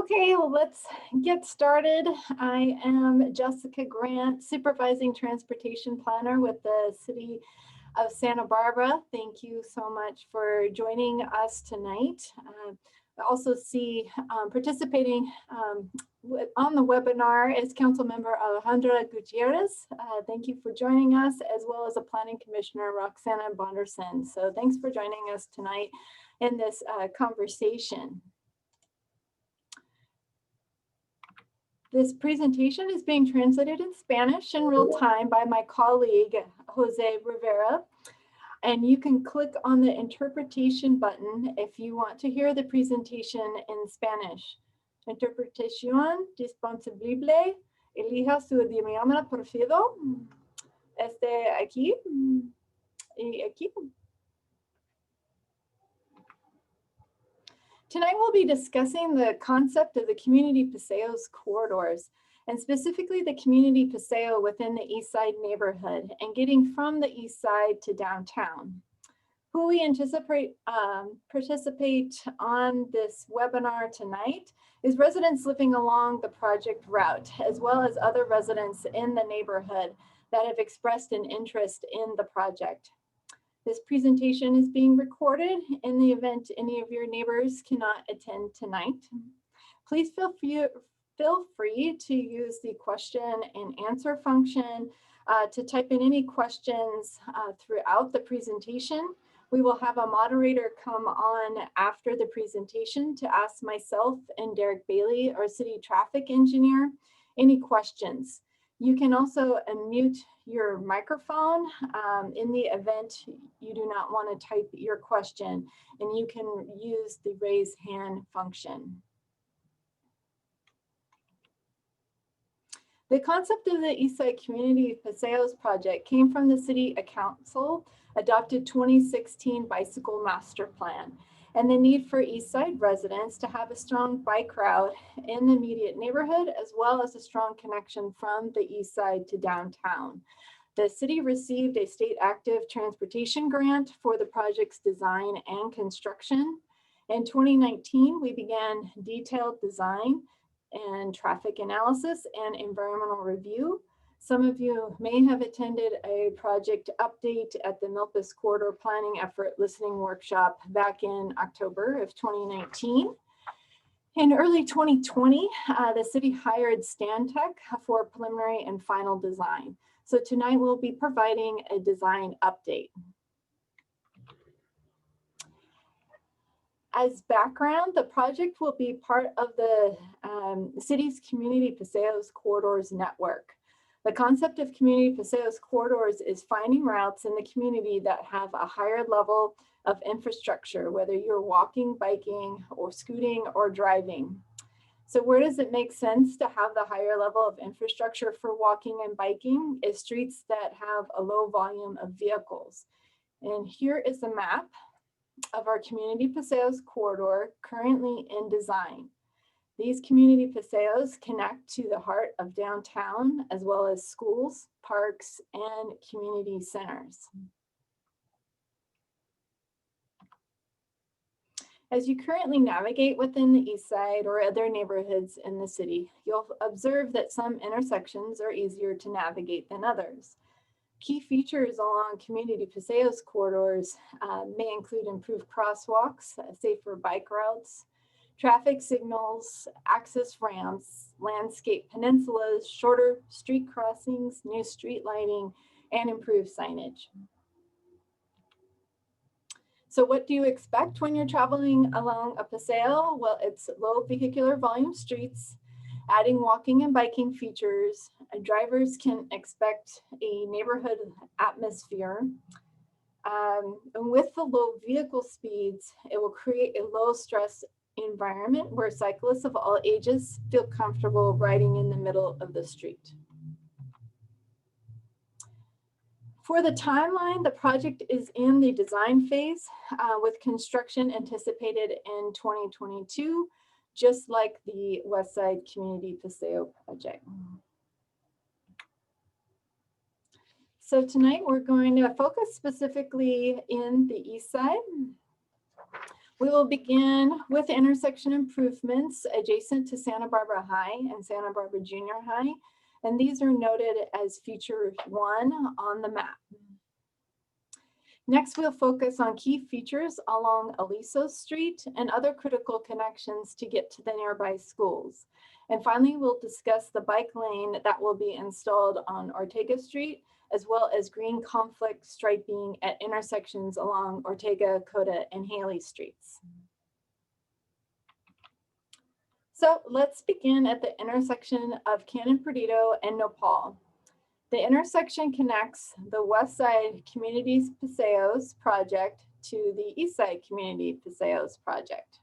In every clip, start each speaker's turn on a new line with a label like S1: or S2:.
S1: Okay, well, let's get started. I am Jessica Grant, Supervising Transportation Planner with the City of Santa Barbara. Thank you so much for joining us tonight. I also see participating on the webinar is Councilmember Alejandra Gutierrez. Thank you for joining us, as well as a Planning Commissioner, Roxana Bonderson. So thanks for joining us tonight in this conversation. This presentation is being translated in Spanish in real time by my colleague, Jose Rivera. And you can click on the interpretation button if you want to hear the presentation in Spanish. Interpretación disponible. Elija su idioma preferido. Aquí y aquí. Tonight we'll be discussing the concept of the community Paseos corridors, and specifically the community Paseo within the Eastside neighborhood and getting from the Eastside to downtown. Who we anticipate participate on this webinar tonight is residents living along the project route, as well as other residents in the neighborhood that have expressed an interest in the project. This presentation is being recorded in the event any of your neighbors cannot attend tonight. Please feel free to use the question and answer function to type in any questions throughout the presentation. We will have a moderator come on after the presentation to ask myself and Derek Bailey, our city traffic engineer, any questions. You can also unmute your microphone in the event you do not want to type your question, and you can use the raise hand function. The concept of the Eastside Community Paseos project came from the City Council adopted 2016 Bicycle Master Plan and the need for Eastside residents to have a strong bike route in the immediate neighborhood, as well as a strong connection from the Eastside to downtown. The city received a state active transportation grant for the project's design and construction. In 2019, we began detailed design and traffic analysis and environmental review. Some of you may have attended a project update at the Milpas Corridor Planning Effort Listening Workshop back in October of 2019. In early 2020, the city hired Stantec for preliminary and final design. So tonight we'll be providing a design update. As background, the project will be part of the city's Community Paseos Corridors network. The concept of Community Paseos Corridors is finding routes in the community that have a higher level of infrastructure, whether you're walking, biking, or scooting, or driving. So where does it make sense to have the higher level of infrastructure for walking and biking is streets that have a low volume of vehicles. And here is a map of our Community Paseos corridor currently in design. These community paseos connect to the heart of downtown, as well as schools, parks, and community centers. As you currently navigate within the Eastside or other neighborhoods in the city, you'll observe that some intersections are easier to navigate than others. Key features along community paseos corridors may include improved crosswalks, safer bike routes, traffic signals, access ramps, landscape peninsulas, shorter street crossings, new street lighting, and improved signage. So what do you expect when you're traveling along a paseo? Well, it's low vehicular volume streets, adding walking and biking features. Drivers can expect a neighborhood atmosphere. And with the low vehicle speeds, it will create a low stress environment where cyclists of all ages feel comfortable riding in the middle of the street. For the timeline, the project is in the design phase with construction anticipated in 2022, just like the Westside Community Paseo project. So tonight we're going to focus specifically in the Eastside. We will begin with intersection improvements adjacent to Santa Barbara High and Santa Barbara Junior High, and these are noted as feature 1 on the map. Next, we'll focus on key features along Aliso Street and other critical connections to get to the nearby schools. And finally, we'll discuss the bike lane that will be installed on Ortega Street, as well as green conflict striping at intersections along Ortega, Coda, and Haley Streets. So let's begin at the intersection of Canon Perdido and Nopal. The intersection connects the West Side Communities Paseos project to the East Side Community Paseos project.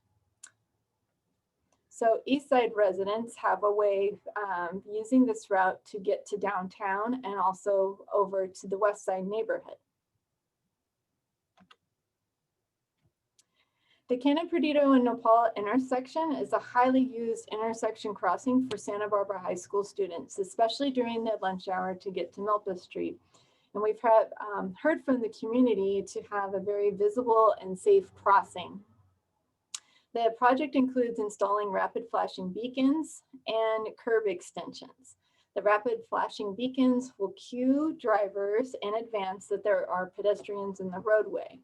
S1: So East Side residents have a way using this route to get to downtown and also over to the West Side neighborhood. The Canon Perdido and Nopal intersection is a highly used intersection crossing for Santa Barbara High School students, especially during the lunch hour to get to Milpa Street. And we've heard from the community to have a very visible and safe crossing. The project includes installing rapid flashing beacons and curb extensions. The rapid flashing beacons will cue drivers in advance that there are pedestrians in the roadway.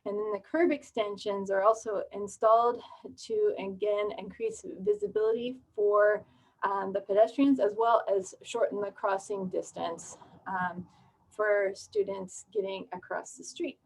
S1: And then the curb extensions are also installed to, again, increase visibility for the pedestrians, as well as shorten the crossing distance for students getting across the street.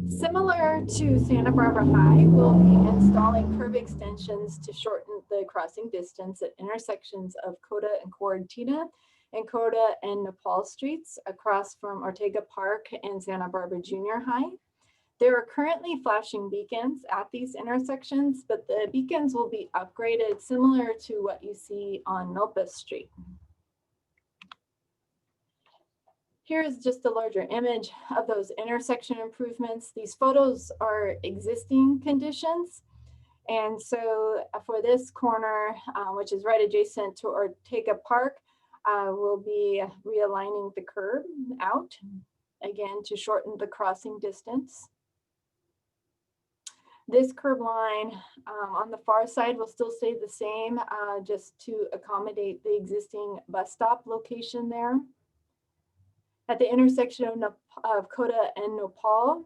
S1: Similar to Santa Barbara High, we'll be installing curb extensions to shorten the crossing distance at intersections of Coda and Cortina, and Coda and Nepal Streets across from Ortega Park and Santa Barbara Junior High. There are currently flashing beacons at these intersections, but the beacons will be upgraded similar to what you see on Milpas Street. Here's just a larger image of those intersection improvements. These photos are existing conditions. And so for this corner, which is right adjacent to Ortega Park, we'll be realigning the curb out, again, to shorten the crossing distance. This curb line on the far side will still stay the same, just to accommodate the existing bus stop location there. At the intersection of Coda and Nopal,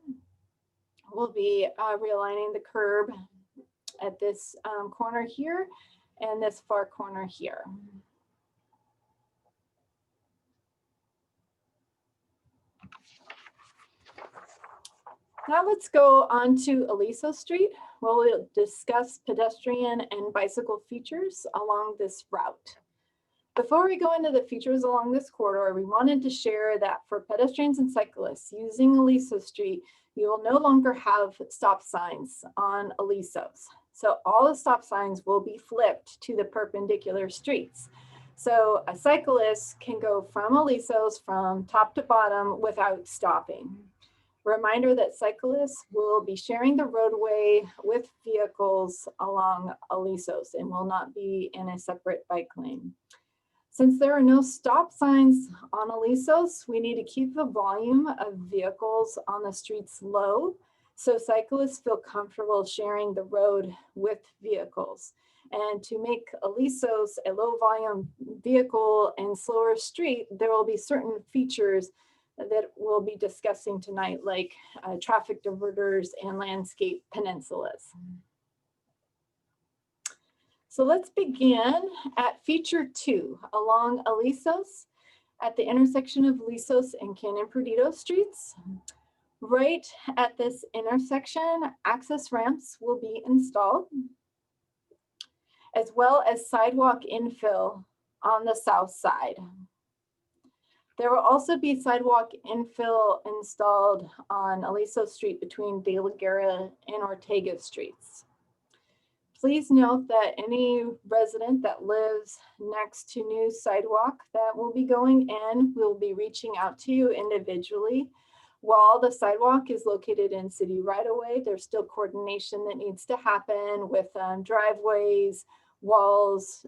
S1: we'll be realigning the curb at this corner here and this far corner here. Now let's go on to Aliso Street, where we'll discuss pedestrian and bicycle features along this route. Before we go into the features along this corridor, we wanted to share that for pedestrians and cyclists using Aliso Street, you will no longer have stop signs on Alisos. So all the stop signs will be flipped to the perpendicular streets. So a cyclist can go from Alisos from top to bottom without stopping. Reminder that cyclists will be sharing the roadway with vehicles along Alisos and will not be in a separate bike lane. Since there are no stop signs on Alisos, we need to keep the volume of vehicles on the streets low so cyclists feel comfortable sharing the road with vehicles. And to make Alisos a low volume vehicle and slower street, there will be certain features that we'll be discussing tonight, like traffic diverters and landscape peninsulas. So let's begin at feature 2 along Alisos at the intersection of Alisos and Canon Perdido Streets. Right at this intersection, access ramps will be installed, as well as sidewalk infill on the south side. There will also be sidewalk infill installed on Aliso Street between De La Guerra and Ortega Streets. Please note that any resident that lives next to new sidewalk that will be going in will be reaching out to you individually. While the sidewalk is located in city right-of-way, there's still coordination that needs to happen with driveways, walls,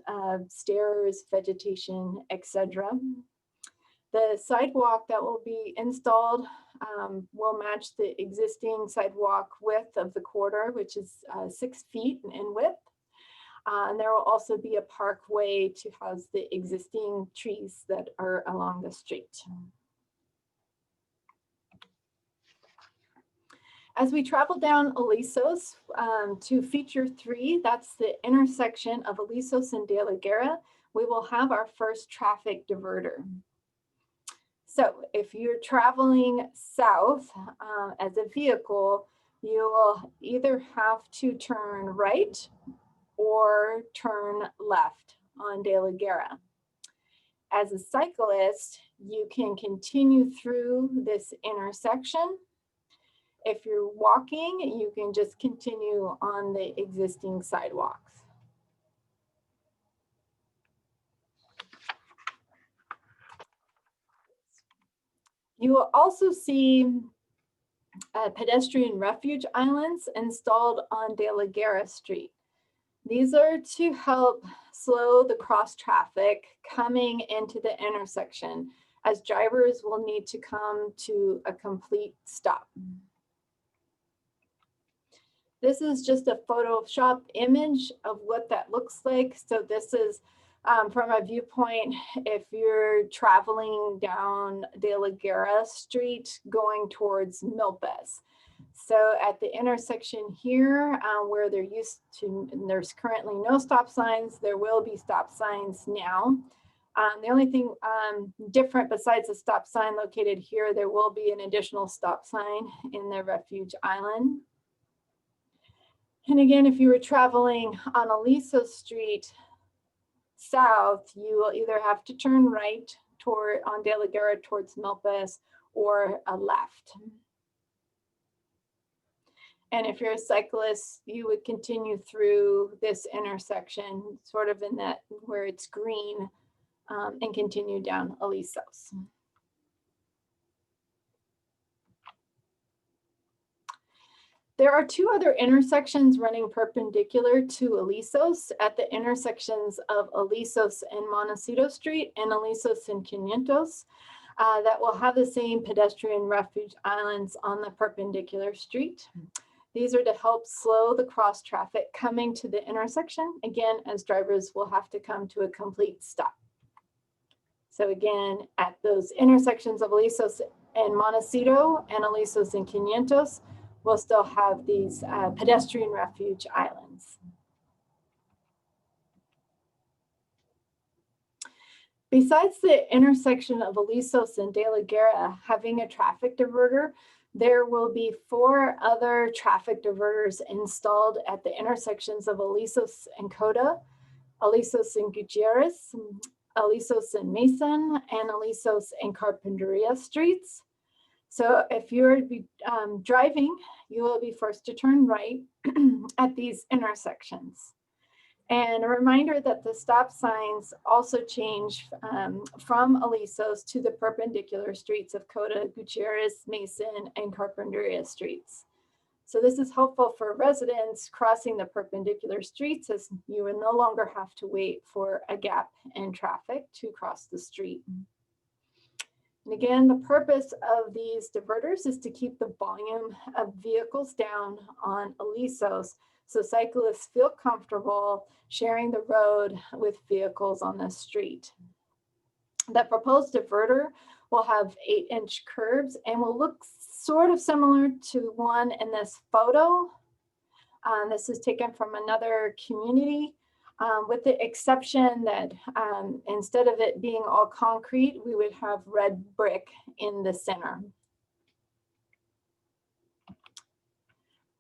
S1: stairs, vegetation, etc. The sidewalk that will be installed will match the existing sidewalk width of the corridor, which is 6 feet in width. And there will also be a parkway to house the existing trees that are along the street. As we travel down Alisos to feature 3, that's the intersection of Alisos and De La Guerra, we will have our first traffic diverter. So if you're traveling south as a vehicle, you will either have to turn right or turn left on De La Guerra. As a cyclist, you can continue through this intersection. If you're walking, you can just continue on the existing sidewalks. You will also see pedestrian refuge islands installed on De La Guerra Street. These are to help slow the cross traffic coming into the intersection, as drivers will need to come to a complete stop. This is just a Photoshop image of what that looks like. So this is from a viewpoint if you're traveling down De La Guerra Street going towards Milpas. So at the intersection here where there's currently no stop signs, there will be stop signs now. The only thing different besides the stop sign located here, there will be an additional stop sign in the refuge island. And again, if you were traveling on Aliso Street south, you will either have to turn right on De La Guerra towards Milpas or a left. And if you're a cyclist, you would continue through this intersection, sort of in that where it's green, and continue down Alisos. There are 2 other intersections running perpendicular to Alisos at the intersections of Alisos and Montecito Street and Alisos and 500 that will have the same pedestrian refuge islands on the perpendicular street. These are to help slow the cross traffic coming to the intersection, again, as drivers will have to come to a complete stop. So again, at those intersections of Alisos and Montecito and Alisos and 500, we'll still have these pedestrian refuge islands. Besides the intersection of Alisos and De La Guerra having a traffic diverter, there will be 4 other traffic diverters installed at the intersections of Alisos and Coda, Alisos and Gutierrez, Alisos and Mason, and Alisos and Carpinteria streets. So if you're driving, you will be forced to turn right at these intersections. And a reminder that the stop signs also change from Alisos to the perpendicular streets of Coda, Gutierrez, Mason, and Carpinteria streets. So this is helpful for residents crossing the perpendicular streets, as you will no longer have to wait for a gap in traffic to cross the street. And again, the purpose of these diverters is to keep the volume of vehicles down on Alisos so cyclists feel comfortable sharing the road with vehicles on the street. The proposed diverter will have 8-inch curbs and will look sort of similar to one in this photo. This is taken from another community. With the exception that instead of it being all concrete, we would have red brick in the center.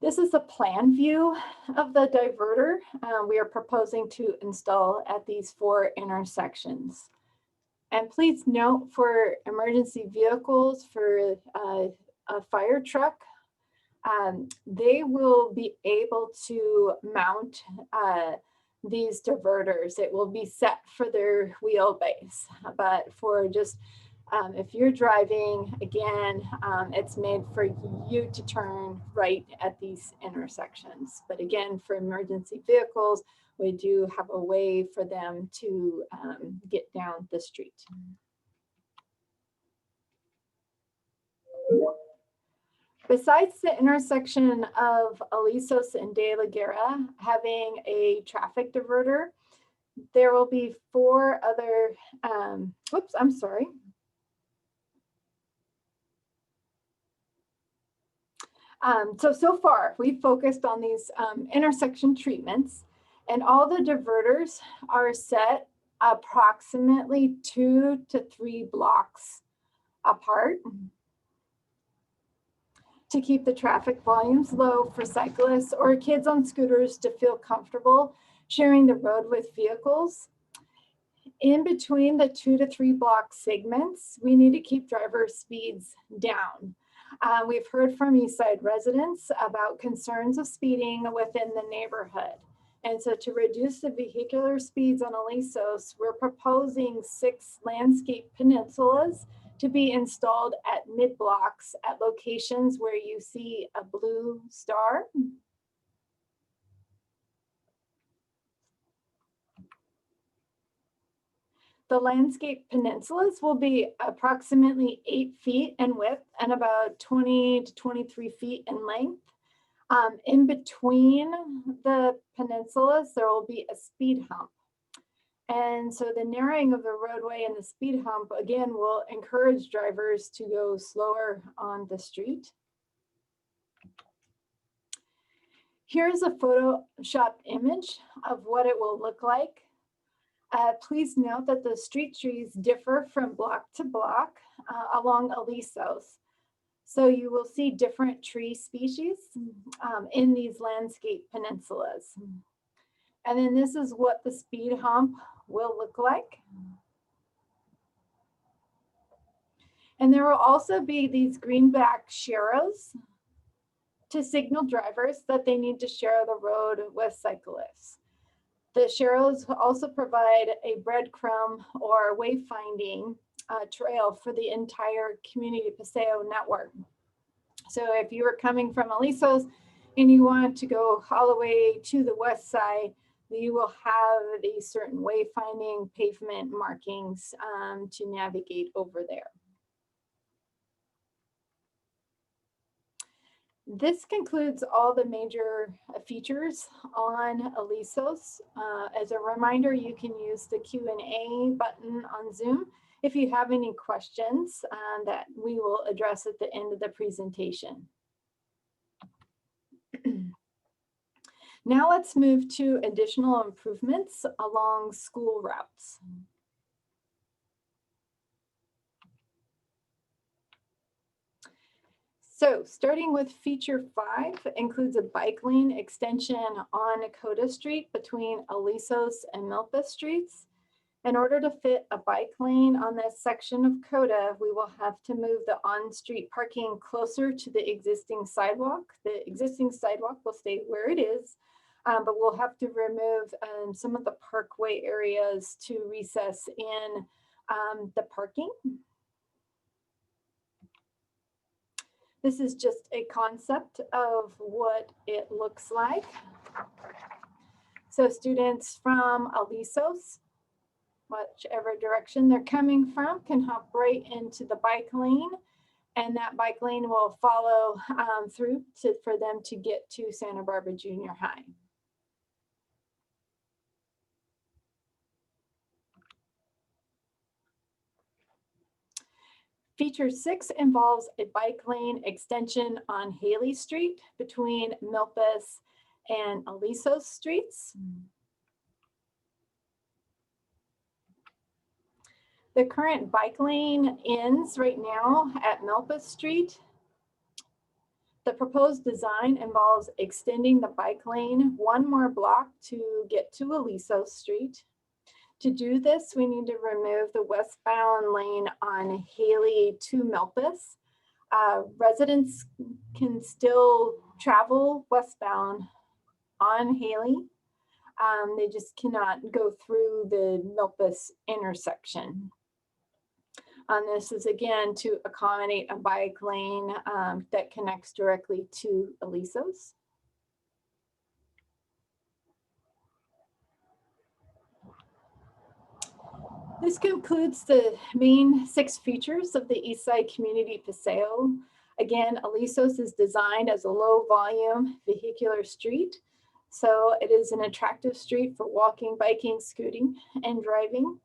S1: This is a plan view of the diverter we are proposing to install at these 4 intersections. And please note, for emergency vehicles, for a fire truck, they will be able to mount these diverters. It will be set for their wheelbase, but for just if you're driving, again, it's made for you to turn right at these intersections. But again, for emergency vehicles, we do have a way for them to get down the street. Besides the intersection of Alisos and De La Guerra having a traffic diverter, there will be 4 other, oops, I'm sorry. So far, we've focused on these intersection treatments, and all the diverters are set approximately 2 to 3 blocks apart to keep the traffic volumes low for cyclists or kids on scooters to feel comfortable sharing the road with vehicles. In between the 2 to 3 block segments, we need to keep driver speeds down. We've heard from Eastside residents about concerns of speeding within the neighborhood. And so to reduce the vehicular speeds on Alisos, we're proposing 6 landscape peninsulas to be installed at mid-blocks at locations where you see a blue star. The landscape peninsulas will be approximately 8 feet in width and about 20 to 23 feet in length. In between the peninsulas, there will be a speed hump. And so the narrowing of the roadway and the speed hump, again, will encourage drivers to go slower on the street. Here's a photoshopped image of what it will look like. Please note that the street trees differ from block to block along Alisos. So you will see different tree species in these landscape peninsulas. And then this is what the speed hump will look like. And there will also be these greenback sharrows to signal drivers that they need to share the road with cyclists. The sharrows also provide a breadcrumb or wayfinding trail for the entire Community Paseo network. So if you are coming from Alisos and you want to go all the way to the west side, you will have these certain wayfinding pavement markings to navigate over there. This concludes all the major features on Alisos. As a reminder, you can use the Q&A button on Zoom if you have any questions that we will address at the end of the presentation. Now let's move to additional improvements along school routes. So starting with feature 5 includes a bike lane extension on Coda Street between Alisos and Milpas Streets. In order to fit a bike lane on this section of Coda, we will have to move the on-street parking closer to the existing sidewalk. The existing sidewalk will stay where it is, but we'll have to remove some of the parkway areas to recess in the parking. This is just a concept of what it looks like. So students from Alisos, whichever direction they're coming from, can hop right into the bike lane, and that bike lane will follow through for them to get to Santa Barbara Junior High. Feature 6 involves a bike lane extension on Haley Street between Milpas and Alisos Streets. The current bike lane ends right now at Milpas Street. The proposed design involves extending the bike lane 1 more block to get to Alisos Street. To do this, we need to remove the westbound lane on Haley to Milpas. Residents can still travel westbound on Haley. They just cannot go through the Milpas intersection. This is again to accommodate a bike lane that connects directly to Alisos. This concludes the main 6 features of the Eastside Community Paseo. Again, Alisos is designed as a low volume vehicular street. So it is an attractive street for walking, biking, scooting, and driving.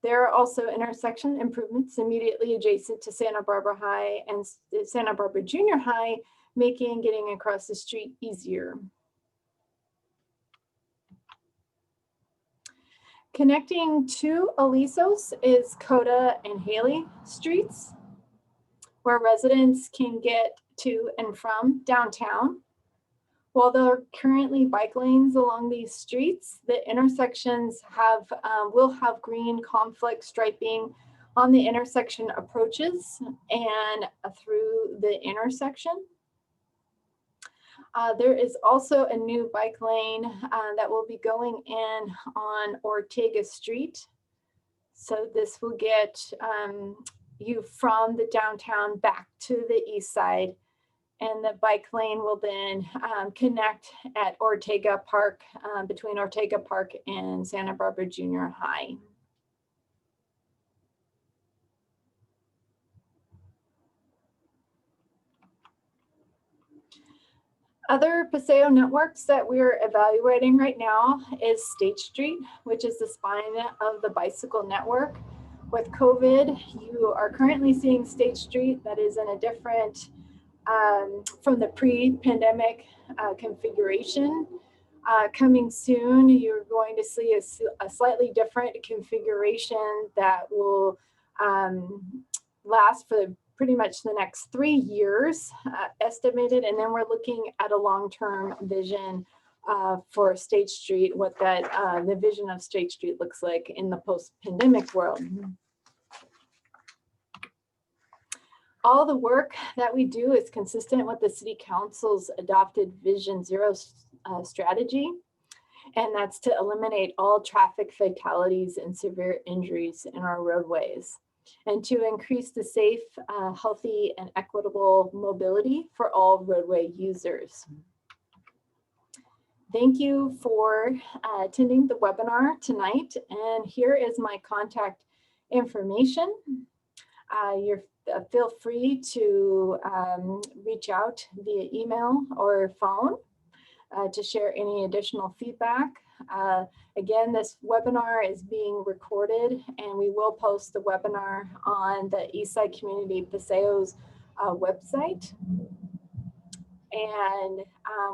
S1: There are also intersection improvements immediately adjacent to Santa Barbara High and Santa Barbara Junior High, making getting across the street easier. Connecting to Alisos is Coda and Haley streets, where residents can get to and from downtown. While there are currently bike lanes along these streets, the intersections will have green conflict striping on the intersection approaches and through the intersection. There is also a new bike lane that will be going in on Ortega Street. So this will get you from the downtown back to the east side. And the bike lane will then connect at Ortega Park, between Ortega Park and Santa Barbara Junior High. Other Paseo networks that we're evaluating right now is State Street, which is the spine of the bicycle network. With COVID, you are currently seeing State Street that is in a different from the pre-pandemic configuration. Coming soon, you're going to see a slightly different configuration that will last for pretty much the next 3 years estimated. And then we're looking at a long-term vision for State Street, what that the vision of State Street looks like in the post-pandemic world. All the work that we do is consistent with the City Council's adopted Vision Zero strategy, and that's to eliminate all traffic fatalities and severe injuries in our roadways, and to increase the safe, healthy, and equitable mobility for all roadway users. Thank you for attending the webinar tonight, and here is my contact information. Feel free to reach out via email or phone to share any additional feedback. Again, this webinar is being recorded, and we will post the webinar on the Eastside Community Paseos website. And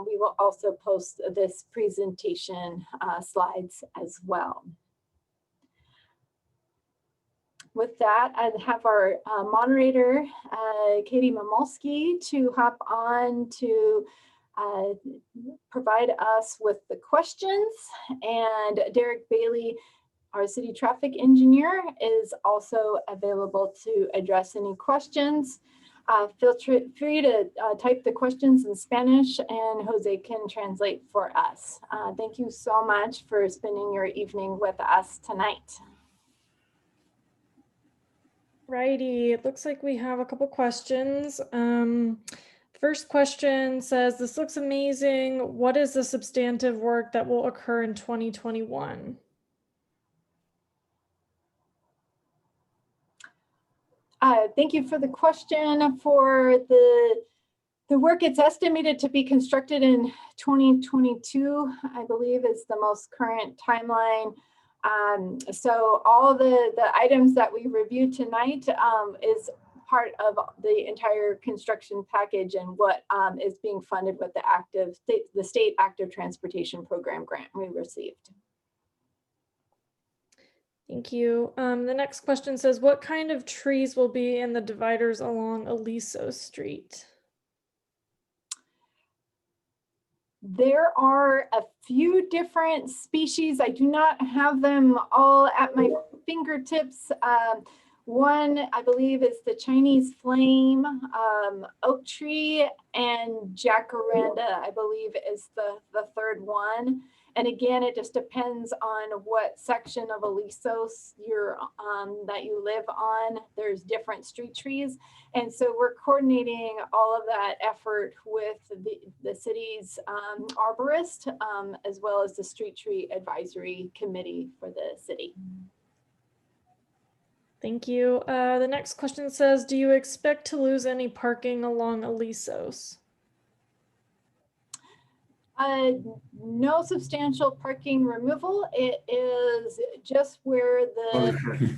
S1: we will also post this presentation slides as well. With that, I have our moderator, Katie Mamolsky, to hop on to provide us with the questions. And Derek Bailey, our city traffic engineer, is also available to address any questions. Feel free to type the questions in Spanish, and Jose can translate for us. Thank you so much for spending your evening with us tonight.
S2: Righty, it looks like we have a couple questions. First question says, this looks amazing. What is the substantive work that will occur in 2021?
S1: Thank you for the question. For the work, it's estimated to be constructed in 2022, I believe is the most current timeline. So all the items that we reviewed tonight is part of the entire construction package and what is being funded with the state active transportation program grant we received.
S2: Thank you. The next question says, what kind of trees will be in the dividers along Aliso Street?
S1: There are a few different species. I do not have them all at my fingertips. One, I believe, is the Chinese flame, oak tree, and jacaranda, I believe, is the third one. And again, it just depends on what section of Alisos that you live on. There's different street trees. And so we're coordinating all of that effort with the city's arborist, as well as the street tree advisory committee for the city.
S2: Thank you. The next question says, do you expect to lose any parking along Alisos?
S1: No substantial parking removal. It is just where the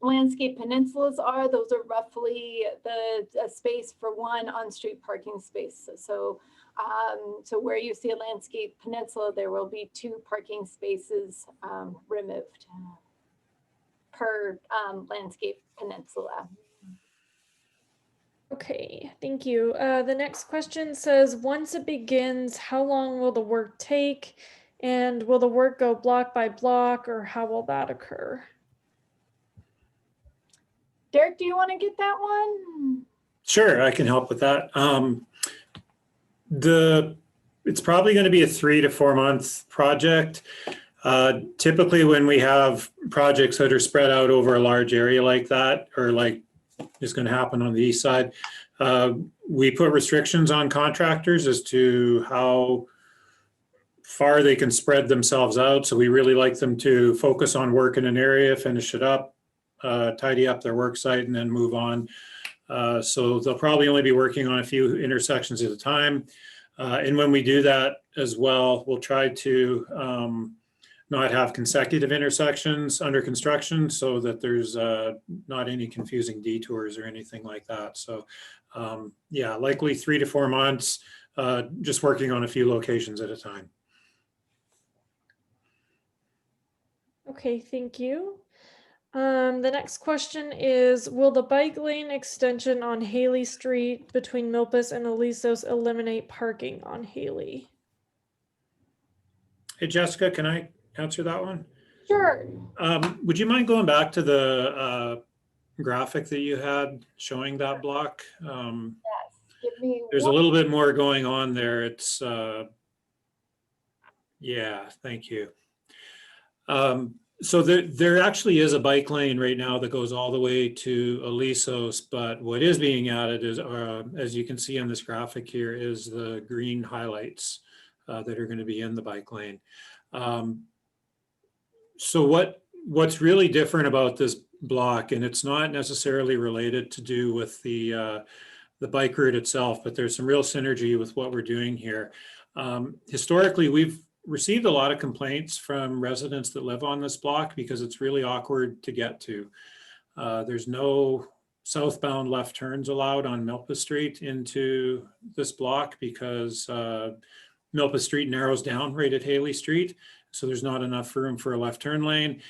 S1: landscape peninsulas are. Those are roughly the space for one on-street parking space. So where you see a landscape peninsula, there will be 2 parking spaces removed per landscape peninsula.
S2: Okay, thank you. The next question says, once it begins, how long will the work take? And will the work go block by block, or how will that occur?
S1: Derek, do you want to get that one?
S3: Sure, I can help with that. It's probably going to be a 3 to 4 month project. Typically when we have projects that are spread out over a large area like that, or like is going to happen on the east side, we put restrictions on contractors as to how far they can spread themselves out. So we really like them to focus on work in an area, finish it up, tidy up their work site, and then move on. So they'll probably only be working on a few intersections at a time. And when we do that as well, we'll try to not have consecutive intersections under construction so that there's not any confusing detours or anything like that. So yeah, likely 3 to 4 months, just working on a few locations at a time.
S2: Okay, thank you. The next question is, will the bike lane extension on Haley Street between Milpas and Alisos eliminate parking on Haley?
S3: Hey, Jessica, can I answer that one?
S1: Sure.
S3: Would you mind going back to the graphic that you had showing that block?
S1: Yes. Give me
S3: There's a little bit more going on there. It's, yeah, thank you. So there actually is a bike lane right now that goes all the way to Alisos, but what is being added is, as you can see on this graphic here, is the green highlights that are going to be in the bike lane. So what's really different about this block, and it's not necessarily related to do with the bike route itself, but there's some real synergy with what we're doing here. Historically, we've received a lot of complaints from residents that live on this block because it's really awkward to get to. There's no southbound left turns allowed on Milpas Street into this block because Milpas Street narrows down right at Haley Street. So there's not enough room for a left turn lane.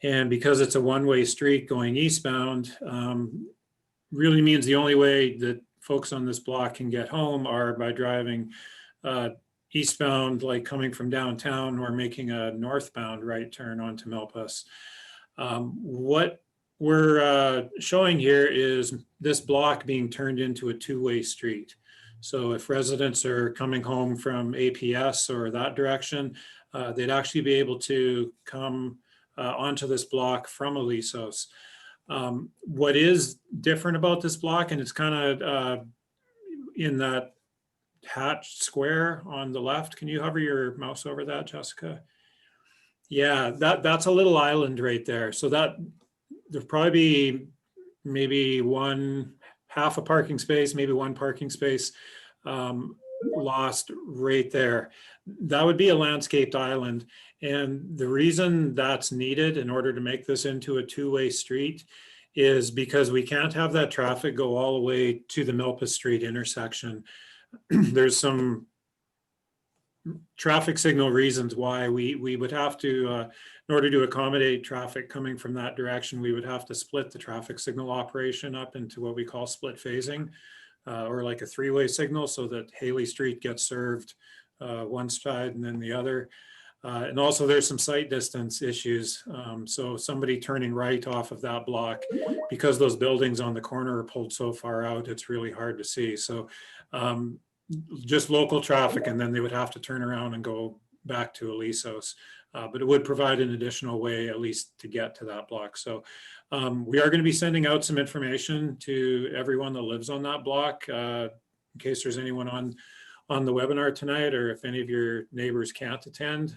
S3: And because it's a one-way street going eastbound, really means the only way that folks on this block can get home are by driving eastbound, like coming from downtown, or making a northbound right turn onto Milpas. What we're showing here is this block being turned into a 2-way street. So if residents are coming home from APS or that direction, they'd actually be able to come onto this block from Alisos. What is different about this block, and it's kind of in that hatched square on the left. Can you hover your mouse over that, Jessica? Yeah, that's a little island right there. So that there'll probably be maybe half a parking space, maybe 1 parking space lost right there. That would be a landscaped island. And the reason that's needed in order to make this into a 2-way street is because we can't have that traffic go all the way to the Milpas Street intersection. There's some traffic signal reasons why we would have to, in order to accommodate traffic coming from that direction, we would have to split the traffic signal operation up into what we call split phasing, or like a 3-way signal, so that Haley Street gets served one side and then the other. And also there's some sight distance issues. So somebody turning right off of that block, because those buildings on the corner are pulled so far out, it's really hard to see. So just local traffic, and then they would have to turn around and go back to Alisos. But it would provide an additional way, at least, to get to that block. So we are going to be sending out some information to everyone that lives on that block, in case there's anyone on the webinar tonight, or if any of your neighbors can't attend.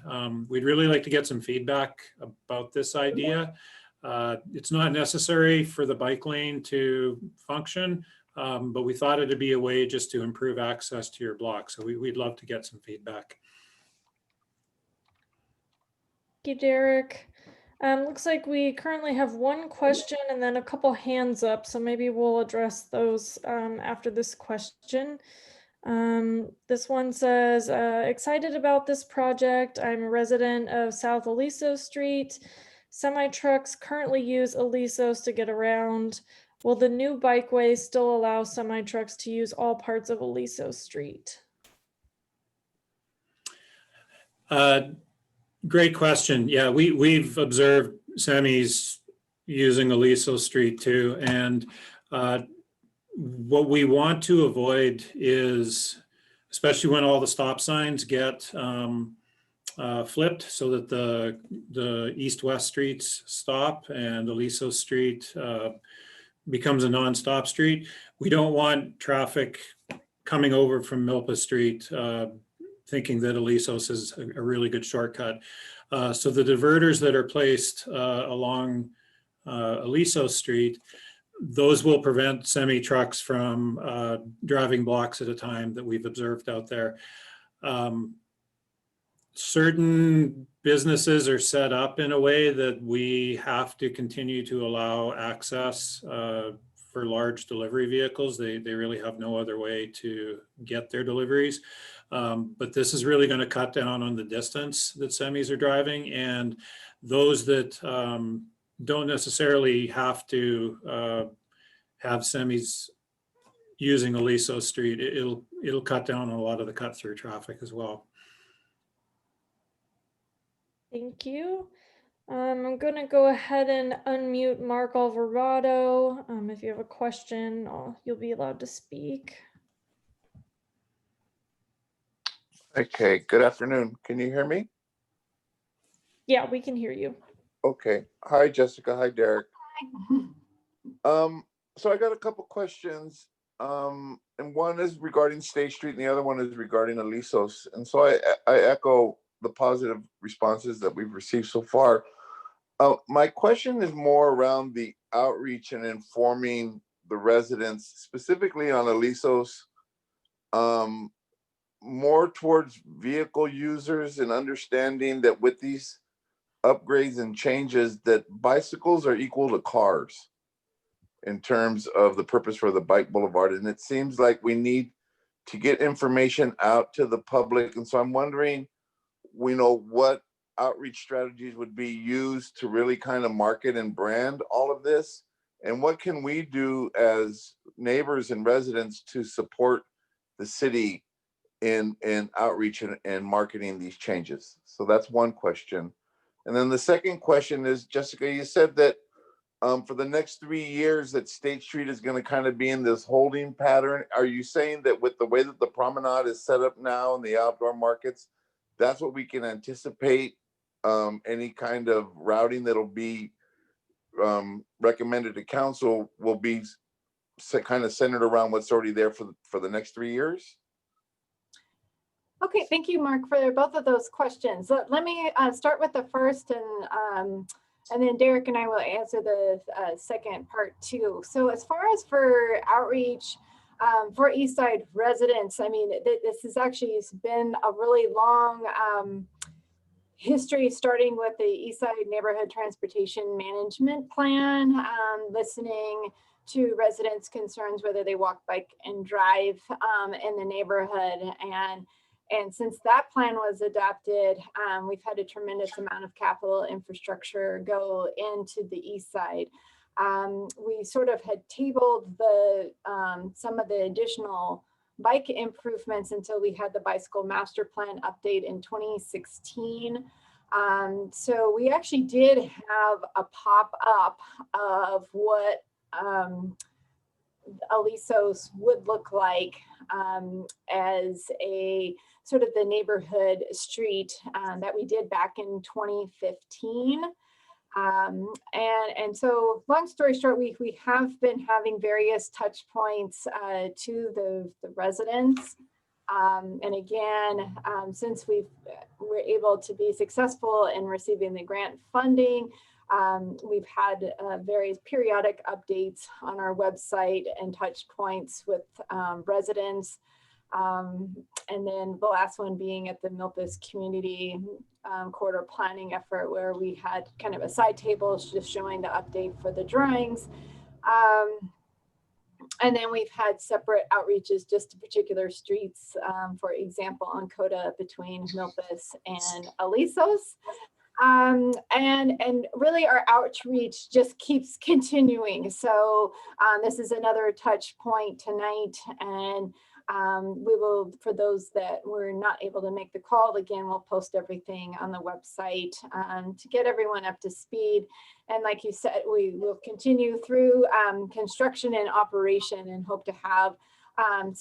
S3: We'd really like to get some feedback about this idea. It's not necessary for the bike lane to function, but we thought it'd be a way just to improve access to your block. So we'd love to get some feedback.
S2: Thank you, Derek. Looks like we currently have one question and then a couple hands up, so maybe we'll address those after this question. This one says, excited about this project. I'm a resident of South Aliso Street. Semi-trucks currently use Alisos to get around. Will the new bikeway still allow semi-trucks to use all parts of Aliso Street?
S3: Great question. Yeah, we've observed semis using Aliso Street too. And what we want to avoid is, especially when all the stop signs get flipped so that the east-west streets stop and Aliso Street becomes a non-stop street. We don't want traffic coming over from Milpa Street thinking that Alisos is a really good shortcut. So the diverters that are placed along Aliso Street, those will prevent semi trucks from driving blocks at a time that we've observed out there. Certain businesses are set up in a way that we have to continue to allow access for large delivery vehicles. They really have no other way to get their deliveries. But this is really going to cut down on the distance that semis are driving, and those that don't necessarily have to have semis using Aliso Street, it'll cut down on a lot of the cut through traffic as well.
S2: Thank you. I'm going to go ahead and unmute Mark Alvarado. If you have a question, you'll be allowed to speak.
S4: Okay, good afternoon. Can you hear me?
S2: Yeah, we can hear you.
S4: Okay. Hi, Jessica. Hi, Derek. So I got a couple questions. And one is regarding State Street and the other one is regarding Alisos. And so I echo the positive responses that we've received so far. My question is more around the outreach and informing the residents, specifically on Alisos, more towards vehicle users and understanding that with these upgrades and changes that bicycles are equal to cars in terms of the purpose for the bike boulevard. And it seems like we need to get information out to the public. And so I'm wondering, what outreach strategies would be used to really kind of market and brand all of this? And what can we do as neighbors and residents to support the city in outreach and marketing these changes? So that's one question. And then the second question is, Jessica, you said that for the next 3 years that State Street is going to kind of be in this holding pattern. Are you saying that with the way that the promenade is set up now in the outdoor markets, that's what we can anticipate any kind of routing that'll be recommended to council will be kind of centered around what's already there for the next 3 years?
S1: Okay, thank you, Mark, for both of those questions. Let me start with the first, and then Derek and I will answer the second part too. So as far as for outreach for Eastside residents, I mean, this has actually been a really long history, starting with the Eastside Neighborhood Transportation Management Plan, listening to residents' concerns, whether they walk, bike, and drive in the neighborhood. And since that plan was adopted, we've had a tremendous amount of capital infrastructure go into the east side. We sort of had tabled some of the additional bike improvements until we had the bicycle master plan update in 2016. So we actually did have a pop-up of what Alisos would look like as a sort of the neighborhood street that we did back in 2015. And so long story short, we have been having various touch points to the residents. And again, since we're able to be successful in receiving the grant funding, We've had various periodic updates on our website and touch points with residents. And then the last one being at the Milpas Community Corridor Planning effort, where we had kind of a side table just showing the update for the drawings. And then we've had separate outreaches just to particular streets, for example, on Coda between Milpas and Alisos. And really our outreach just keeps continuing. So this is another touch point tonight, and we will, for those that were not able to make the call, again, we'll post everything on the website to get everyone up to speed. And like you said, we will continue through construction and operation, and hope to have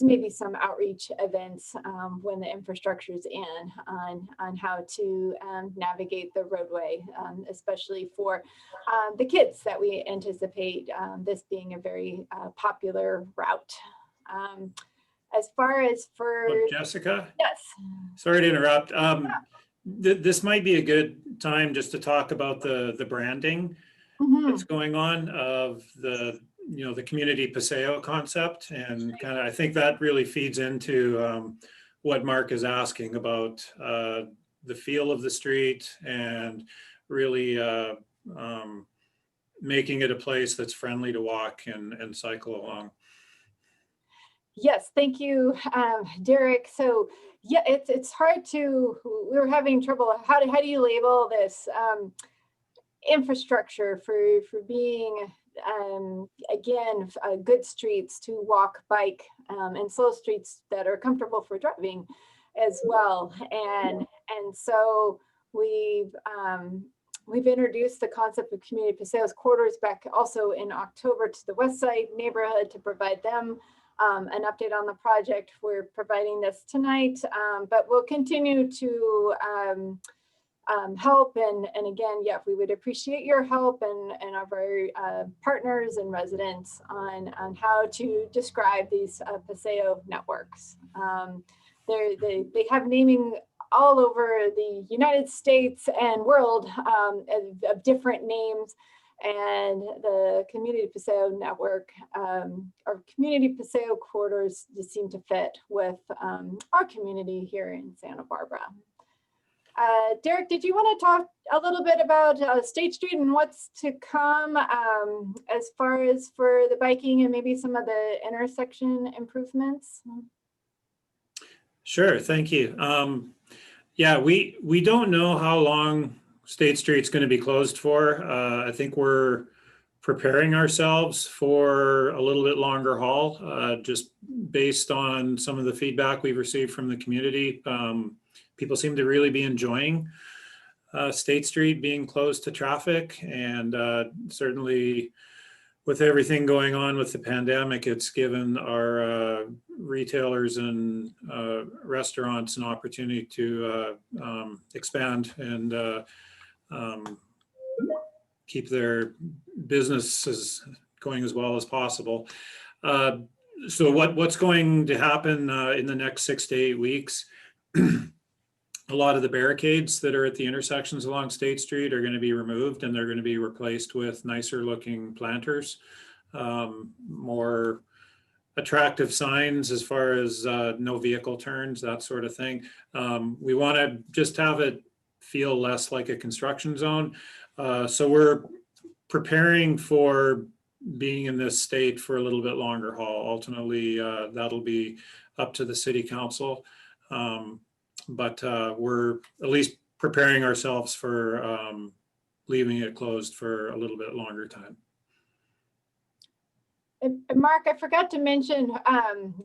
S1: maybe some outreach events when the infrastructure is in on how to navigate the roadway, especially for the kids that we anticipate this being a very popular route. As far as for
S3: Jessica?
S1: Yes.
S3: Sorry to interrupt. This might be a good time just to talk about the branding that's going on of the community Paseo concept, and kind of, I think that really feeds into what Mark is asking about the feel of the street, and really making it a place that's friendly to walk and cycle along.
S1: Yes, thank you, Derek. So yeah, it's hard to, we were having trouble. How do you label this infrastructure for being, again, good streets to walk, bike, and slow streets that are comfortable for driving as well. And so we've introduced the concept of community Paseos corridors back also in October to the West Side neighborhood to provide them an update on the project. We're providing this tonight, but we'll continue to help. And again, yeah, we would appreciate your help and of our partners and residents on how to describe these Paseo networks. They have naming all over the United States and world of different names. And the community Paseo network, or community Paseo corridors, just seem to fit with our community here in Santa Barbara. Derek, did you want to talk a little bit about State Street and what's to come as far as for the biking and maybe some of the intersection improvements?
S3: Sure, thank you. Yeah, we don't know how long State Street's going to be closed for. I think we're preparing ourselves for a little bit longer haul, just based on some of the feedback we've received from the community. People seem to really be enjoying State Street being closed to traffic, and certainly with everything going on with the pandemic, it's given our retailers and restaurants an opportunity to expand and keep their businesses going as well as possible. So what's going to happen in the next 6 to 8 weeks? A lot of the barricades that are at the intersections along State Street are going to be removed, and they're going to be replaced with nicer looking planters, more attractive signs as far as no vehicle turns, that sort of thing. We want to just have it feel less like a construction zone. So we're preparing for being in this state for a little bit longer haul. Ultimately, that'll be up to the city council. But we're at least preparing ourselves for leaving it closed for a little bit longer time.
S1: And Mark, I forgot to mention,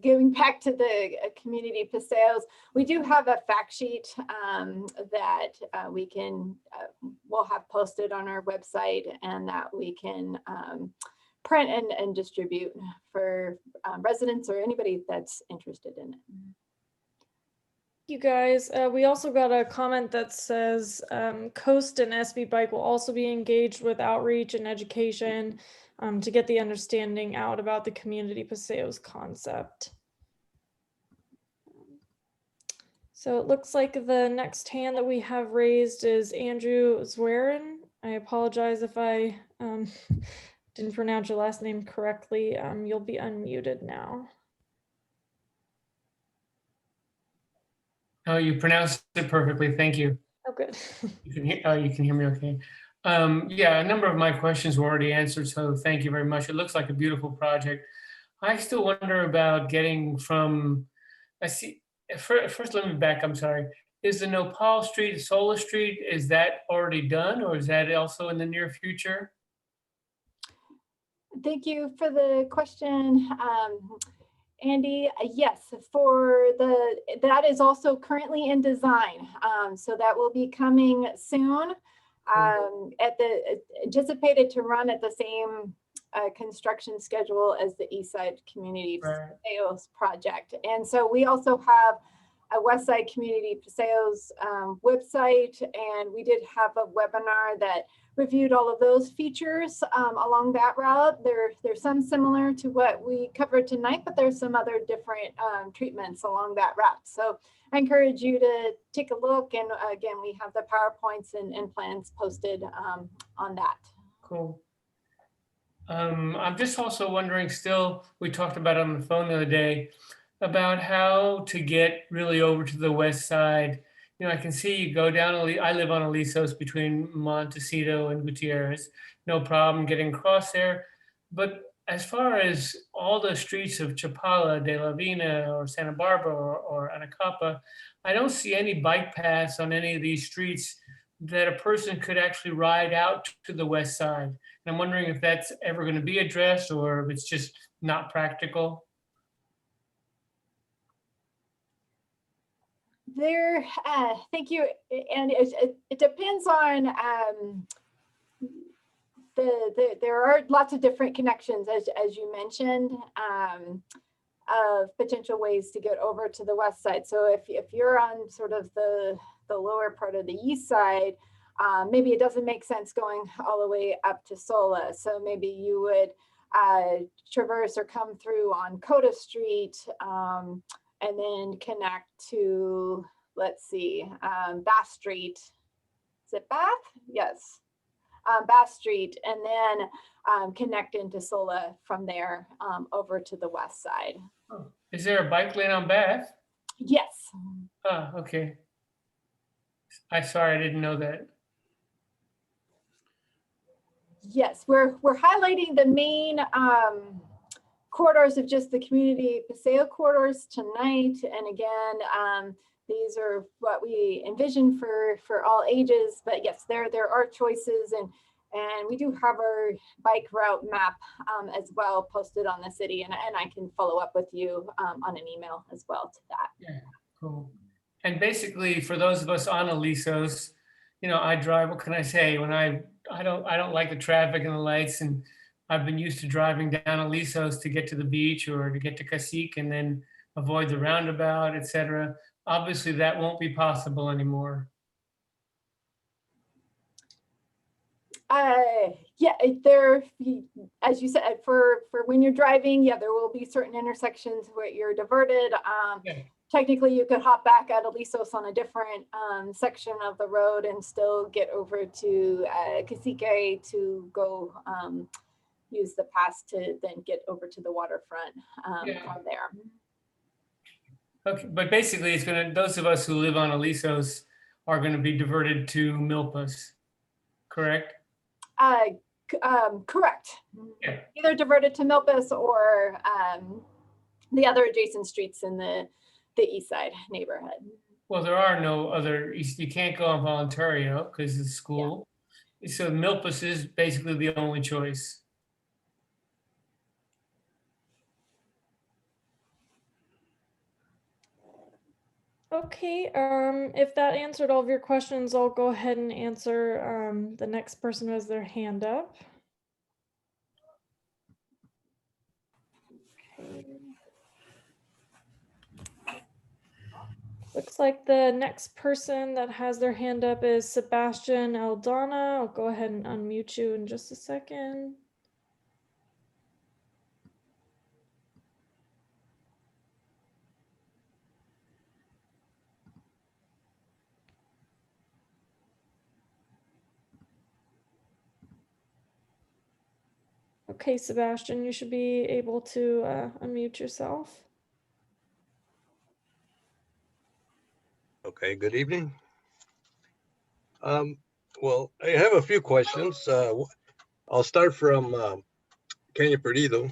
S1: going back to the community Paseos, we do have a fact sheet that we'll have posted on our website, and that we can print and distribute for residents or anybody that's interested in it.
S2: You guys, we also got a comment that says Coast and SB Bike will also be engaged with outreach and education to get the understanding out about the community Paseos concept. So it looks like the next hand that we have raised is Andrew Zwerin. I apologize if I didn't pronounce your last name correctly. You'll be unmuted now.
S5: Oh, you pronounced it perfectly. Thank you.
S2: Oh, good.
S5: You can hear me okay. Yeah, a number of my questions were already answered, so thank you very much. It looks like a beautiful project. I still wonder about getting from, I see, first let me back, I'm sorry. Is the Nopal Street, Sola Street, is that already done or is that also in the near future?
S1: Thank you for the question, Andy. Yes, that is also currently in design. So that will be coming soon. Anticipated to run at the same construction schedule as the Eastside Community Paseos project. And so we also have a Westside Community Paseos website, and we did have a webinar that reviewed all of those features along that route. There's some similar to what we covered tonight, but there's some other different treatments along that route. So I encourage you to take a look. And again, we have the PowerPoints and plans posted on that.
S5: Cool. I'm just also wondering still, we talked about it on the phone the other day, about how to get really over to the west side. You know, I can see you go down, I live on Alisos between Montecito and Gutierrez, no problem getting across there. But as far as all the streets of Chapala, De La Vina, or Santa Barbara, or Anacapa, I don't see any bike paths on any of these streets that a person could actually ride out to the west side. And I'm wondering if that's ever going to be addressed or if it's just not practical.
S1: Thank you. And it depends on there are lots of different connections, as you mentioned, of potential ways to get over to the west side. So if you're on sort of the lower part of the east side, maybe it doesn't make sense going all the way up to Sola. So maybe you would traverse or come through on Coda Street, and then connect to, let's see, Bass Street. Is it Bath? Yes. Bass Street, and then connect into Sola from there over to the west side.
S5: Oh. Is there a bike lane on Bath?
S1: Yes.
S5: Oh, okay. Sorry, I didn't know that.
S1: Yes, we're highlighting the main corridors of just the community Paseo corridors tonight. And again, these are what we envision for all ages. But yes, there are choices, and we do have our bike route map as well posted on the city, and I can follow up with you on an email as well to that.
S5: Yeah, cool. And basically, for those of us on Alisos, you know, I drive. What can I say? When I don't like the traffic and the lights, and I've been used to driving down Alisos to get to the beach or to get to Cacique and then avoid the roundabout, etc. Obviously, that won't be possible anymore.
S1: Yeah, there, as you said, for when you're driving, yeah, there will be certain intersections where you're diverted.
S5: Yeah.
S1: Technically, you could hop back at Alisos on a different section of the road and still get over to Cacique to go use the pass to then get over to the waterfront from there.
S5: Okay, but basically, it's gonna. Those of us who live on Alisos are going to be diverted to Milpas, correct?
S1: Correct.
S5: Yeah.
S1: Either diverted to Milpas or the other adjacent streets in the east side neighborhood.
S5: Well, there are no other. You can't go on Voluntario because it's school. Yeah. So Milpas is basically the only choice.
S2: Okay, if that answered all of your questions, I'll go ahead and answer the next person who has their hand up. Okay. Looks like the next person that has their hand up is Sebastian Aldana. I'll go ahead and unmute you in just a second. Okay, Sebastian, you should be able to unmute yourself.
S6: Okay, good evening. Well, I have a few questions. I'll start from Caña Perdido.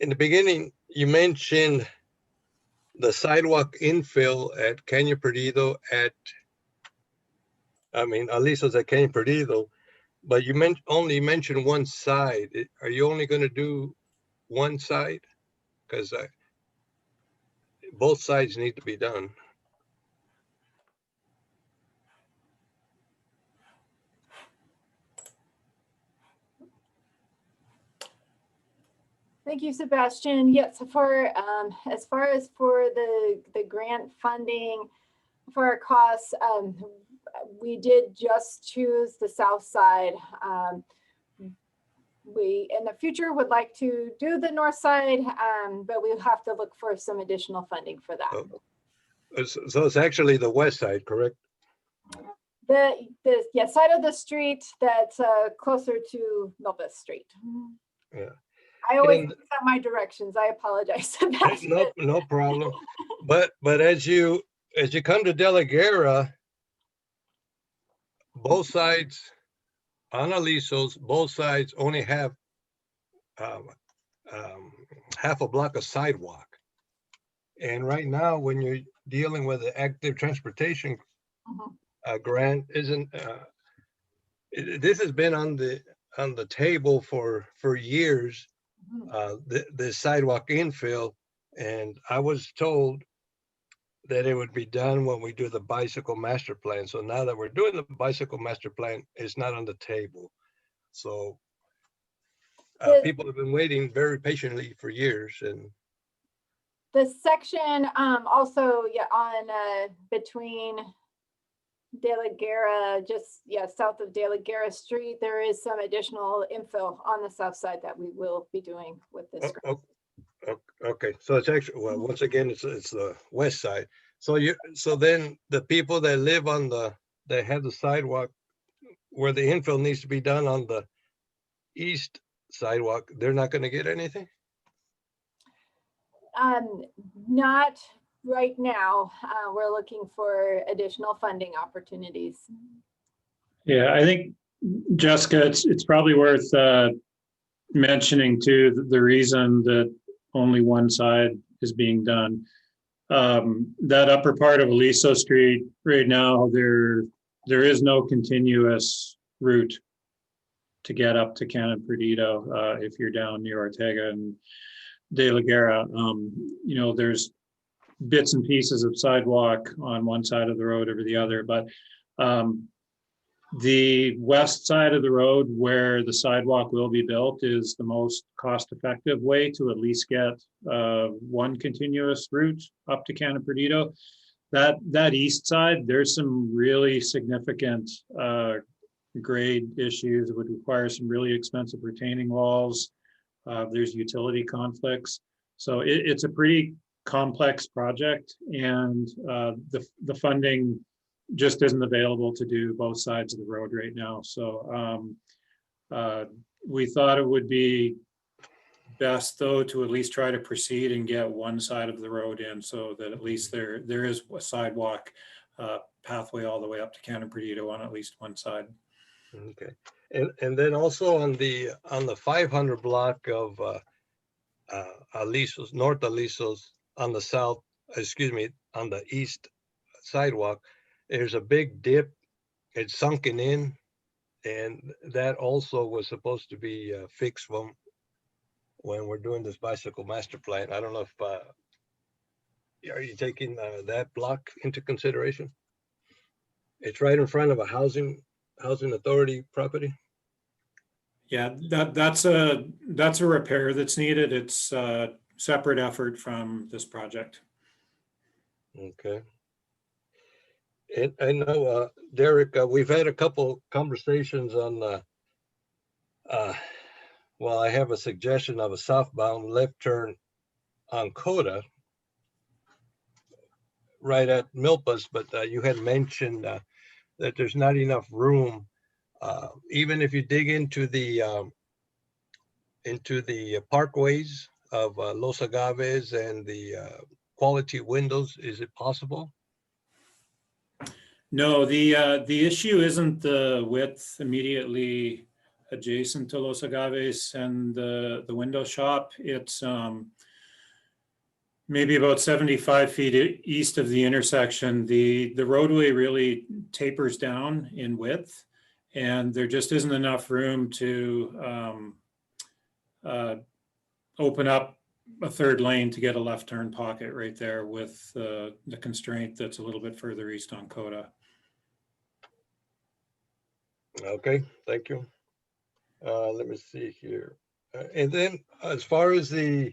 S6: In the beginning, you mentioned the sidewalk infill at Caña Perdido Aliso's at Caña Perdido, but you only mentioned one side. Are you only going to do one side? Because both sides need to be done.
S1: Thank you, Sebastian. Yes, as far as for the grant funding for our costs, we did just choose the south side. We in the future would like to do the north side, but we'll have to look for some additional funding for that.
S6: Oh. So it's actually the west side, correct?
S1: The side of the street that's closer to Milpas Street.
S6: Yeah.
S1: I always mix up my directions. I apologize, Sebastian.
S6: No problem. But as you come to De La Guerra, both sides on Aliso's, both sides only have half a block of sidewalk. And right now, when you're dealing with the active transportation grant, this has been on the table for years. The sidewalk infill, and I was told that it would be done when we do the bicycle master plan. So now that we're doing the bicycle master plan, it's not on the table. So people have been waiting very patiently for years. And
S1: the section also on between De La Guerra, just south of De La Guerra Street, there is some additional infill on the south side that we will be doing with this.
S6: Okay, so it's actually, well, once again, it's the west side. So then the people that live that have the sidewalk where the infill needs to be done on the east sidewalk, they're not going to get anything?
S1: Not right now. We're looking for additional funding opportunities.
S3: Yeah, I think, Jessica, it's probably worth mentioning too the reason that only one side is being done. That upper part of Aliso Street right now, there is no continuous route to get up to Canon Perdido if you're down near Ortega and De La Guerra. There's bits and pieces of sidewalk on one side of the road over the other, but the west side of the road where the sidewalk will be built is the most cost-effective way to at least get one continuous route up to Canon Perdido. That east side, there's some really significant grade issues. It would require some really expensive retaining walls. There's utility conflicts. So it's a pretty complex project, and the funding just isn't available to do both sides of the road right now. So we thought it would be best, though, to at least try to proceed and get one side of the road in, so that at least there is a sidewalk pathway all the way up to Canon Perdido on at least one side.
S6: Okay, and then also on the 500 block of Alisos, North Alisos, on the east sidewalk, there's a big dip. It's sunken in, and that also was supposed to be fixed when we're doing this bicycle master plan. I don't know if are you taking that block into consideration? It's right in front of a housing authority property.
S3: Yeah, that's a repair that's needed. It's a separate effort from this project.
S6: Okay. And I know, Derek, we've had a couple conversations on, well, I have a suggestion of a southbound left turn on Coda right at Milpas, but you had mentioned that there's not enough room. Even if you dig into the into the parkways of Los Agaves and the quality windows? Is it possible?
S3: No, the issue isn't the width immediately adjacent to Los Agaves and the window shop. It's maybe about 75 feet east of the intersection. The roadway really tapers down in width, and there just isn't enough room to open up a third lane to get a left turn pocket right there with the constraint that's a little bit further east on Coda.
S6: Okay, thank you. Let me see here. And then as far as the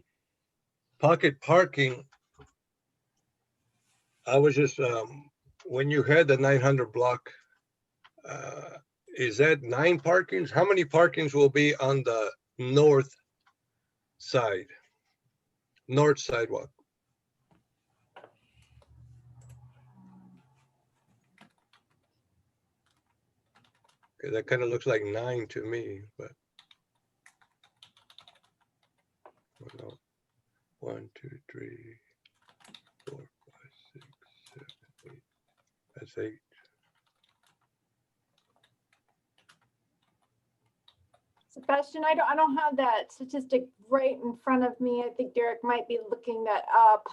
S6: pocket parking, I was just, when you had the 900 block, is that 9 parkings? How many parkings will be on the north side, north sidewalk? Okay, that kind of looks like 9 to me, but. Oh, no. 1, 2, 3, 4, 5, 6, 7, 8. That's 8.
S1: Sebastian, I don't have that statistic right in front of me. I think Derek might be looking that up.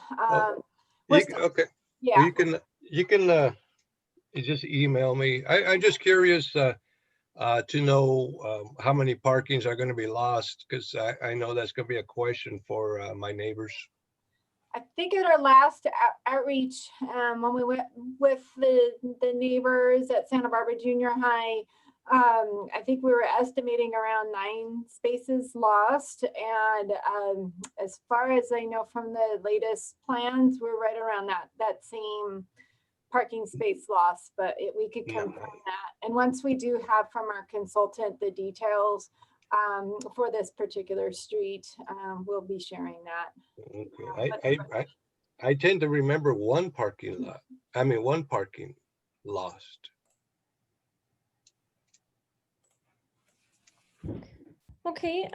S1: We're still-
S6: Okay,
S1: Yeah.
S6: well, you can you just email me. I'm just curious to know how many parkings are going to be lost, because I know that's going to be a question for my neighbors.
S1: I think at our last outreach, when we went with the neighbors at Santa Barbara Junior High, I think we were estimating around 9 spaces lost. And as far as I know from the latest plans, we're right around that same parking space loss, but we could
S6: Yeah.
S1: confirm that. And once we do have from our consultant the details for this particular street, we'll be sharing that.
S6: Okay, I tend to remember one parking lot. I mean, one parking lost.
S2: Okay,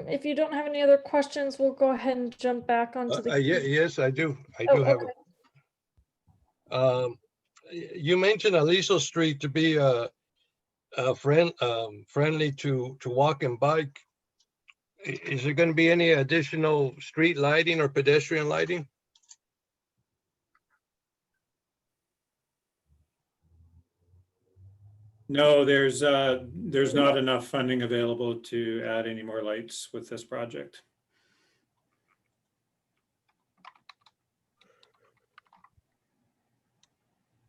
S2: if you don't have any other questions, we'll go ahead and jump back onto the.
S6: Yes, I do. I
S2: Oh,
S6: do have.
S2: okay.
S6: You mentioned Aliso Street to be friendly to walk and bike. Is there going to be any additional street lighting or pedestrian lighting?
S3: No, there's not enough funding available to add any more lights with this project.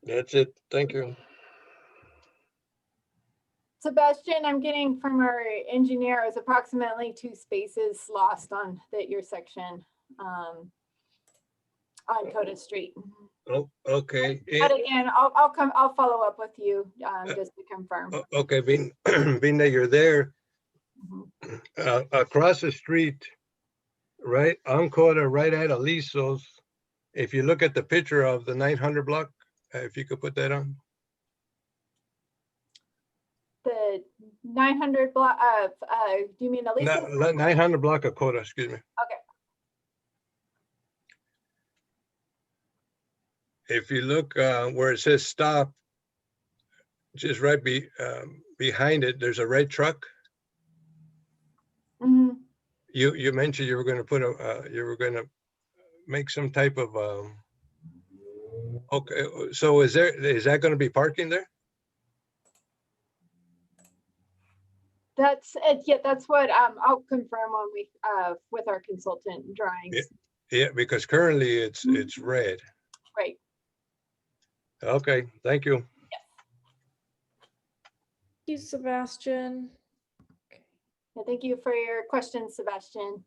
S6: That's it. Thank you.
S1: Sebastian, I'm getting from our engineer, it was approximately 2 spaces lost on your section on Coda Street.
S6: Oh, okay.
S1: But again, I'll follow up with you just to confirm.
S6: Okay, being that you're there,
S1: Mhm.
S6: across the street, right on Coda, right at Aliso's, if you look at the picture of the 900 block, if you could put that on.
S1: The 900 block of, do you mean Aliso?
S6: 900 block of Coda, excuse me.
S1: Okay.
S6: If you look where it says stop, just right behind it, there's a red truck.
S1: Mhm.
S6: You mentioned you were going to put you were going to make some type of okay, so is that going to be parking there?
S1: That's it. Yeah, that's what I'll confirm when we with our consultant drawings.
S6: Yeah, because currently it's red.
S1: Right.
S6: Okay, thank you.
S2: Thank you, Sebastian.
S1: Yeah, thank you for your question, Sebastian.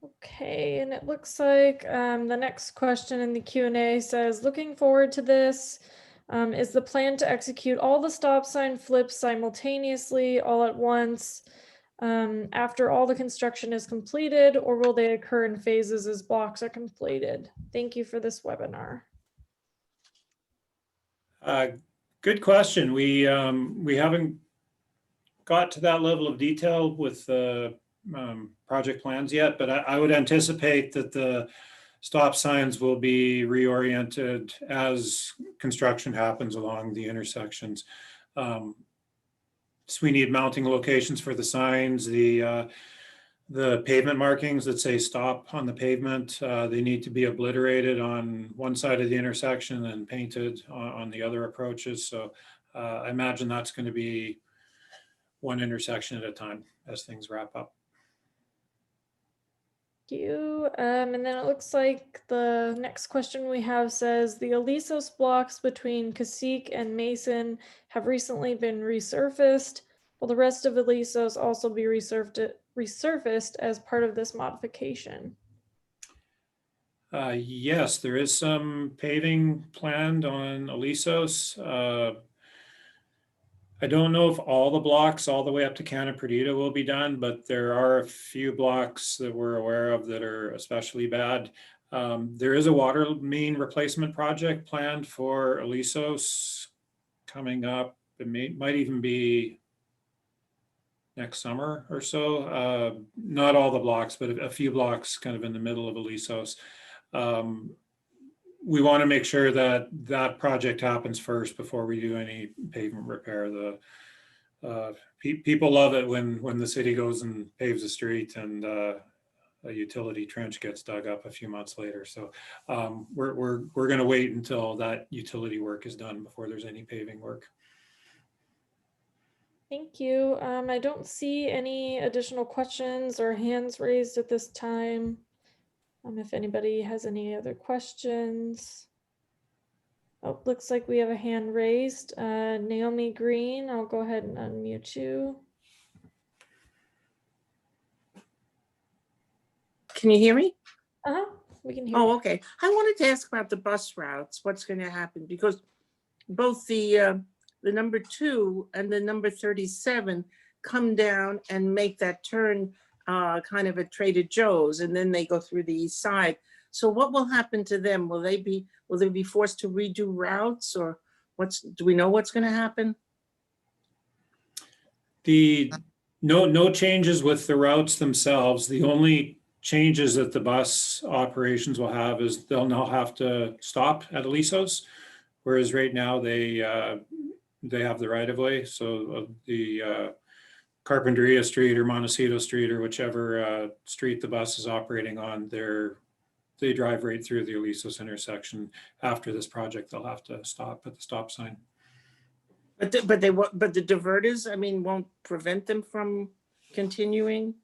S2: Okay, and it looks like the next question in the Q&A says, looking forward to this, is the plan to execute all the stop sign flips simultaneously all at once after all the construction is completed, or will they occur in phases as blocks are completed? Thank you for this webinar.
S3: Good question. We haven't got to that level of detail with the project plans yet, but I would anticipate that the stop signs will be reoriented as construction happens along the intersections. So we need mounting locations for the signs, the pavement markings that say stop on the pavement. They need to be obliterated on one side of the intersection and painted on the other approaches. So I imagine that's going to be one intersection at a time as things wrap up.
S2: Thank you. And then it looks like the next question we have says the Alisos blocks between Cacique and Mason have recently been resurfaced. Will the rest of Alisos also be resurfaced as part of this modification?
S3: Yes, there is some paving planned on Alisos. I don't know if all the blocks all the way up to Canna Perdita will be done, but there are a few blocks that we're aware of that are especially bad. There is a water main replacement project planned for Alisos coming up. It might even be next summer or so. Not all the blocks, but a few blocks kind of in the middle of Alisos. We want to make sure that that project happens first before we do any pavement repair. People love it when the city goes and paves a street and a utility trench gets dug up a few months later. So we're going to wait until that utility work is done before there's any paving work.
S2: Thank you. I don't see any additional questions or hands raised at this time. If anybody has any other questions. Oh, looks like we have a hand raised. Naomi Green, I'll go ahead and unmute you.
S7: Can you hear me?
S2: We can hear
S7: Oh,
S2: you.
S7: okay. I wanted to ask about the bus routes, what's going to happen, because both the number 2 and the number 37 come down and make that turn kind of at Trader Joe's, and then they go through the east side. So what will happen to them? Will they be forced to redo routes, or do we know what's going to happen?
S3: No changes with the routes themselves. The only changes that the bus operations will have is they'll now have to stop at Alisos, whereas right now they have the right of way. So the Carpinteria Street or Montecito Street or whichever street the bus is operating on, they drive right through the Alisos intersection. After this project, they'll have to stop at the stop sign.
S7: But the diverters, I mean, won't prevent them from continuing?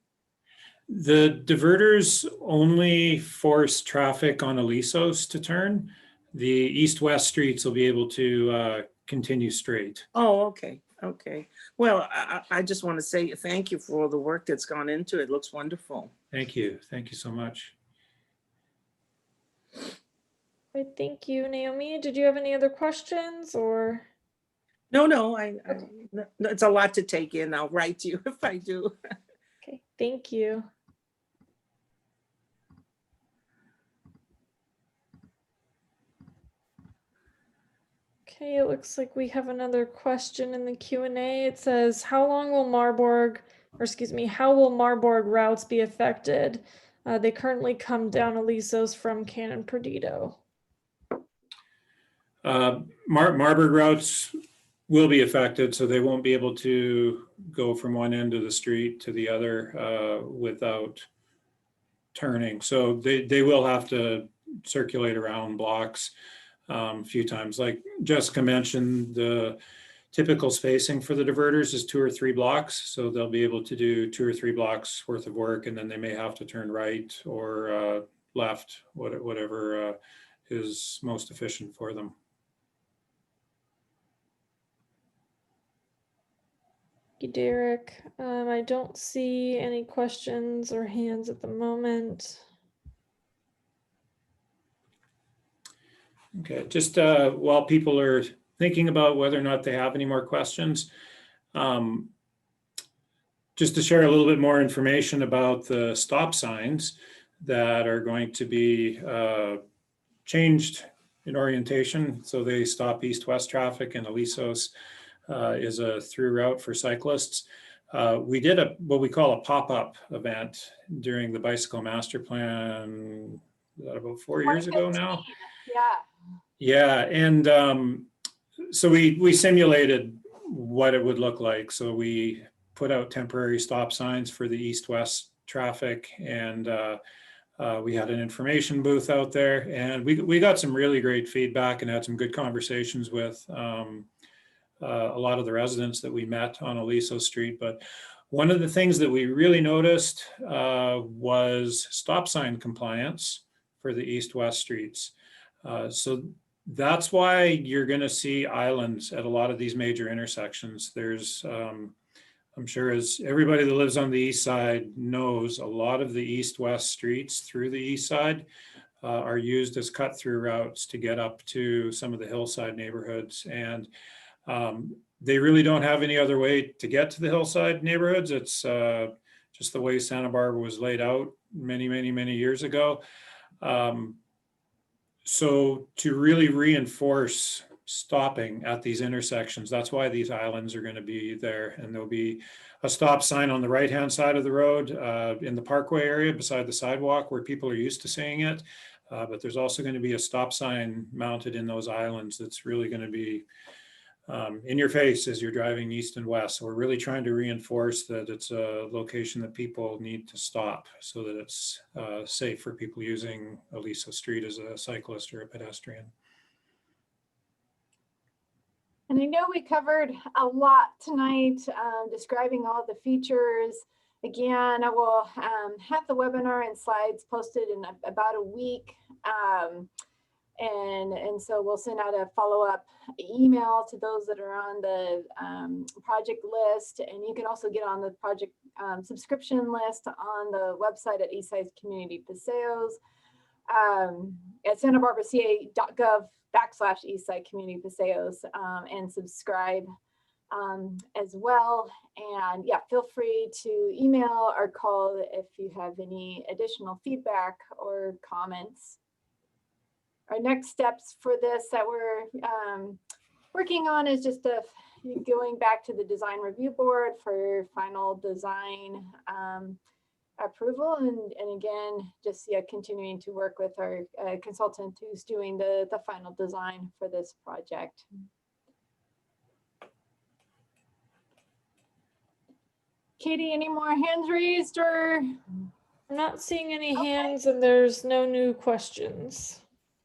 S3: The diverters only force traffic on Alisos to turn. The east-west streets will be able to continue straight.
S7: Oh, okay. Okay. Well, I just want to say thank you for all the work that's gone into it. It looks wonderful.
S3: Thank you. Thank you so much.
S2: Right, thank you, Naomi. Did you have any other questions or?
S7: No, it's a lot to take in. I'll write you if I do.
S2: Okay, thank you. Okay, it looks like we have another question in the Q&A. It says, how will Marburg routes be affected? They currently come down Alisos from Cannon Perdido.
S3: Marburg routes will be affected, so they won't be able to go from one end of the street to the other without turning. So they will have to circulate around blocks a few times. Like Jessica mentioned, the typical spacing for the diverters is 2 or 3 blocks. So they'll be able to do 2 or 3 blocks worth of work, and then they may have to turn right or left, whatever is most efficient for them.
S2: Thank you, Derek. I don't see any questions or hands at the moment.
S3: Okay, just while people are thinking about whether or not they have any more questions, just to share a little bit more information about the stop signs that are going to be changed in orientation. So they stop east-west traffic, and Alisos is a through route for cyclists. we did what we call a pop-up event during the bicycle master plan, is that about 4 years ago now?
S1: Yeah.
S3: Yeah, and so we simulated what it would look like. So we put out temporary stop signs for the east-west traffic, and we had an information booth out there, and we got some really great feedback and had some good conversations with a lot of the residents that we met on Aliso Street. But one of the things that we really noticed was stop sign compliance for the east-west streets. So that's why you're going to see islands at a lot of these major intersections. There's, I'm sure as everybody that lives on the east side knows, a lot of the east-west streets through the east side are used as cut-through routes to get up to some of the hillside neighborhoods. And they really don't have any other way to get to the hillside neighborhoods. It's just the way Santa Barbara was laid out many, many, many years ago. So to really reinforce stopping at these intersections, that's why these islands are going to be there. And there'll be a stop sign on the right-hand side of the road in the parkway area beside the sidewalk where people are used to seeing it. But there's also going to be a stop sign mounted in those islands that's really going to be in your face as you're driving east and west. So we're really trying to reinforce that it's a location that people need to stop so that it's safe for people using Aliso Street as a cyclist or a pedestrian.
S1: And I know we covered a lot tonight, describing all the features. Again, I will have the webinar and slides posted in about a week. And so we'll send out a follow-up email to those that are on the project list. And you can also get on the project subscription list on the website at Eastside Community Paseos at santabarbaraca.gov/Eastside Community Paseos and subscribe as well. And yeah, feel free to email or call if you have any additional feedback or comments. Our next steps for this that we're working on is just going back to the design review board for final design approval. And again, just continuing to work with our consultant who's doing the final design for this project. Katie, any more hands raised or?
S2: I'm not seeing any hands and there's no new questions.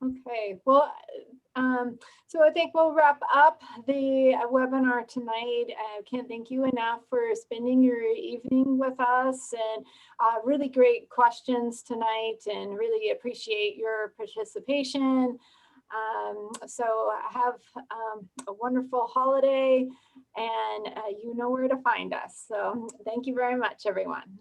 S1: Okay, well, so I think we'll wrap up the webinar tonight. I can't thank you enough for spending your evening with us, and really great questions tonight, and really appreciate your participation. So have a wonderful holiday, and you know where to find us. So thank you very much, everyone.